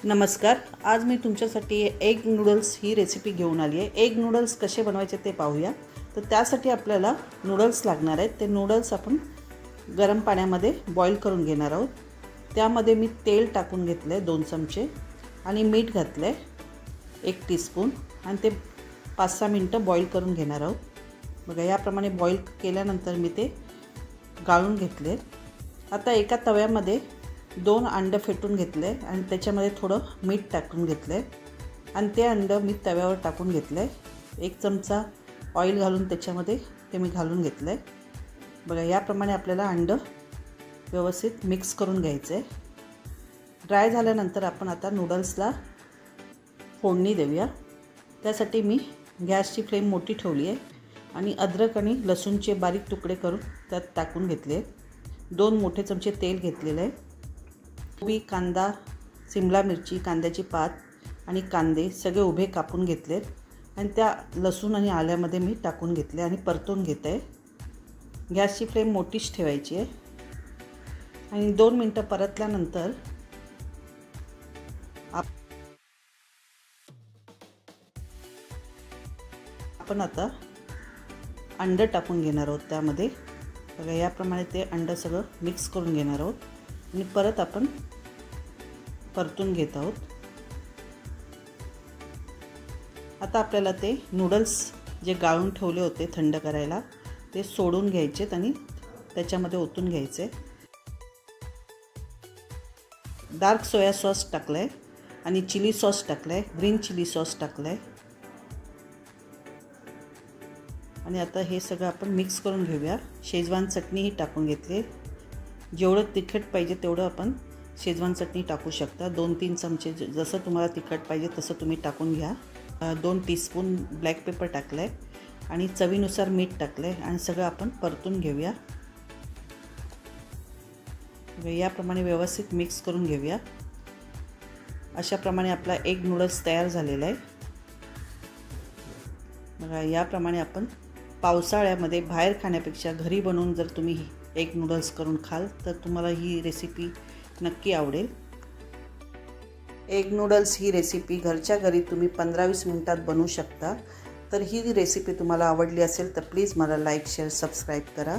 नमस्कार। आज मी तुमच्यासाठी एग नूडल्स ही रेसिपी घेऊन आली आहे। एग नूडल्स कसे बनवायचे ते पाहूया। तर त्यासाठी आपल्याला नूडल्स लागणार आहेत। ते नूडल्स आपण गरम पाण्यामध्ये बॉईल करून घेणार आहोत। त्यामध्ये मी तेल टाकून घेतले 2 चमचे आणि मीठ घातले 1 टीस्पून आणि ते 5-6 मिनिटं बॉईल करून घेणार आहोत। बघा याप्रमाणे बॉईल केल्यानंतर मी ते गाळून घेतले। आता एका तव्यामध्ये 2 अंडे फेटून घेतले आणि त्याच्यामध्ये थोडं मीठ टाकून घेतले आणि ते अंडे मी तव्यावर टाकून घेतले। 1 चमचा ऑइल घालून त्याच्यामध्ये ते मी घालून घेतले। बघा याप्रमाणे आपल्याला अंडे व्यवस्थित मिक्स करून घ्यायचे। ड्राय झाल्यानंतर आपण आता नूडल्सला फोडणी देऊया। त्यासाठी मी गॅसची फ्लेम मोठी ठेवली आहे आणि अद्रक आणि लसूणचे बारीक तुकडे करून त्यात टाकून घेतले। 2 मोठे चमचे तेल घेतलेले आहे। कोबी, कांदा, शिमला मिरची, कांद्याची पात आणि कांदे सगळे उभे कापून घेतले आणि त्या लसूण आणि आल्यामध्ये मी टाकून घेतले आणि परतून घेत आहे। गॅसची फ्लेम मोठीच ठेवायची आहे आणि 2 मिनिटं परतल्यानंतर आपण आता अंडे टाकून घेणार आहोत। त्यामध्ये बघा याप्रमाणे ते अंडे सगळं मिक्स करून घेणार आहोत आणि परत आपण परतून घेत आहोत। आता आपल्याला ते नूडल्स जे गाळून ठेवले होते थंड करायला ते सोडून घ्यायचे आणि त्याच्यामध्ये ओतून घ्यायचे। डार्क सोया सॉस टाकलाय आणि चिली सॉस टाकलाय, ग्रीन चिली सॉस टाकलाय आणि आता हे सगळं आपण मिक्स करून घेऊया। शेजवान चटणी ही टाकून घेतली। जेवढं तिखट पाहिजे तेवढं आपण शेजवान चटणी टाकू शकता। 2-3 चमचे जसं तुम्हाला तिखट पाहिजे तसं तुम्ही टाकून घ्या। 2 टीस्पून ब्लॅक पेपर टाकलं आहे आणि चवीनुसार मीठ टाकलं आहे आणि सगळं आपण परतून घेऊया। याप्रमाणे व्यवस्थित मिक्स करून घेऊया। अशाप्रमाणे आपला एग नूडल्स तयार झालेला आहे। बघा याप्रमाणे आपण पावसाळ्यामध्ये बाहेर खाण्यापेक्षा घरी बनवून जर तुम्ही एग नूडल्स करून खाल तर तुम्हाला ही रेसिपी नक्की आवडेल। एग नूडल्स ही रेसिपी घरच्या घरी तुम्ही 15-20 मिनिटात बनवू शकता। तर ही रेसिपी तुम्हाला आवडली असेल तर प्लीज मला लाईक, शेअर, सबस्क्राईब करा।